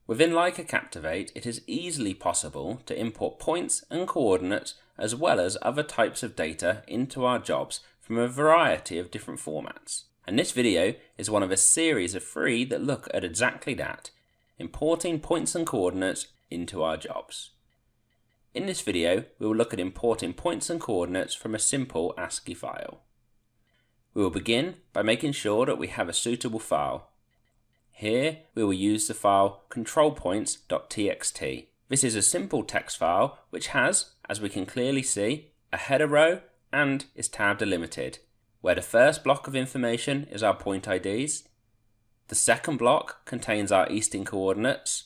Within Leica Captivate, it is easily possible to import points and coordinates as well as other types of data into our jobs from a variety of different formats. And this video is one of a series of 3 that look at exactly that, importing points and coordinates into our jobs. In this video, we will look at importing points and coordinates from a simple ASCII file. We will begin by making sure that we have a suitable file. Here, we will use the file controlpoints.txt. This is a simple text file which has, as we can clearly see, a header row and is tab delimited, where the first block of information is our point IDs, the second block contains our easting coordinates,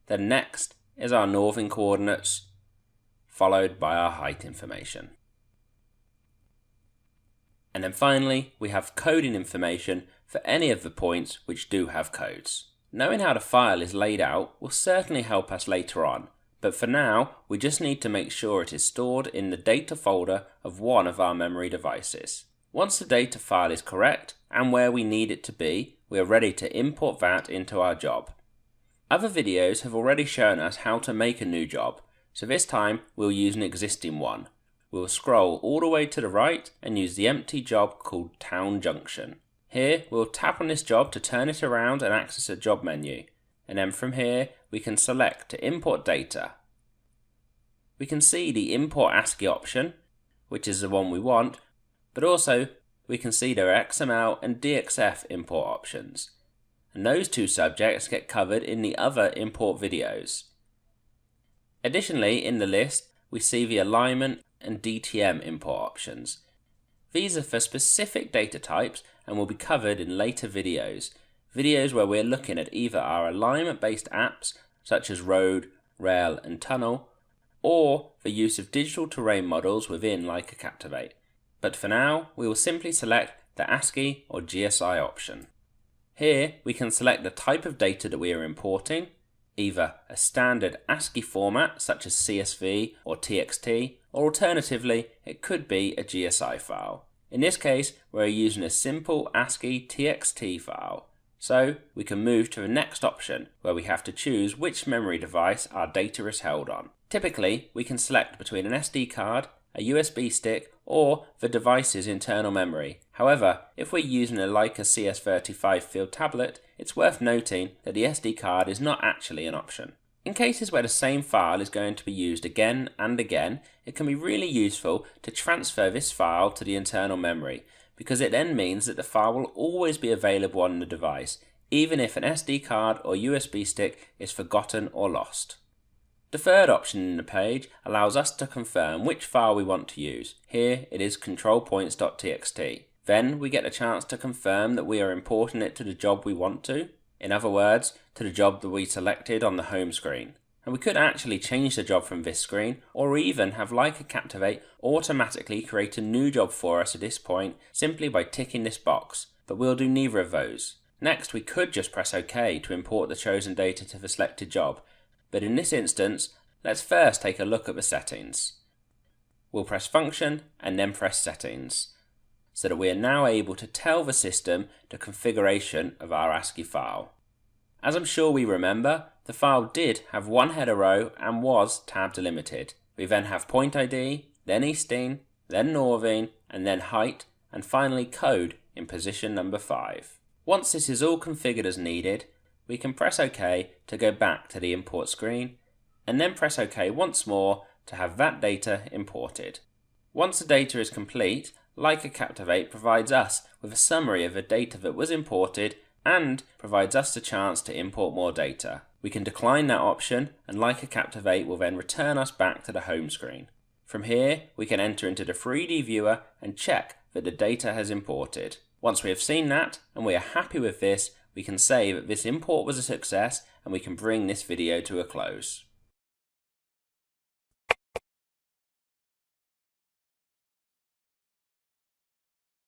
then next is our northing coordinates, followed by our height information. And then finally, we have coding information for any of the points which do have codes. Knowing how the file is laid out will certainly help us later on, but for now we just need to make sure it is stored in the data folder of one of our memory devices. Once the data file is correct and where we need it to be, we are ready to import that into our job. Other videos have already shown us how to make a new job, so this time we'll use an existing one. We'll scroll all the way to the right and use the empty job called Town Junction. Here we'll tap on this job to turn it around and access a job menu, and then from here we can select to import data. We can see the import ASCII option, which is the one we want, but also we can see there are XML and DXF import options, and those 2 subjects get covered in the other import videos. Additionally, in the list we see the alignment and DTM import options. These are for specific data types and will be covered in later videos where we're looking at either our alignment based apps such as road, rail and tunnel, or the use of digital terrain models within Leica Captivate. But for now, we will simply select the ASCII or GSI option. Here we can select the type of data that we are importing, either a standard ASCII format such as CSV or TXT, or alternatively it could be a GSI file. In this case we're using a simple ASCII TXT file, so we can move to the next option where we have to choose which memory device our data is held on. Typically we can select between an SD card, a USB stick, or the device's internal memory. However, if we're using a Leica CS35 field tablet, it's worth noting that the SD card is not actually an option. In cases where the same file is going to be used again and again, it can be really useful to transfer this file to the internal memory, because it then means that the file will always be available on the device, even if an SD card or USB stick is forgotten or lost. The third option in the page allows us to confirm which file we want to use. Here it is controlpoints.txt. Then we get a chance to confirm that we are importing it to the job we want to. In other words, to the job that we selected on the home screen. And we could actually change the job from this screen, or even have Leica Captivate automatically create a new job for us at this point simply by ticking this box, but we'll do neither of those. Next we could just press OK to import the chosen data to the selected job, but in this instance let's first take a look at the settings. We'll press Function and then press Settings, so that we are now able to tell the system the configuration of our ASCII file. As I'm sure we remember, the file did have one header row and was tab delimited. We then have point ID, then easting, then northing, and then height, and finally code in position number 5. Once this is all configured as needed, we can press OK to go back to the import screen, and then press OK once more to have that data imported. Once the data is complete, Leica Captivate provides us with a summary of the data that was imported and provides us the chance to import more data. We can decline that option and Leica Captivate will then return us back to the home screen. From here we can enter into the 3D viewer and check that the data has imported. Once we have seen that and we are happy with this, we can say that this import was a success and we can bring this video to a close.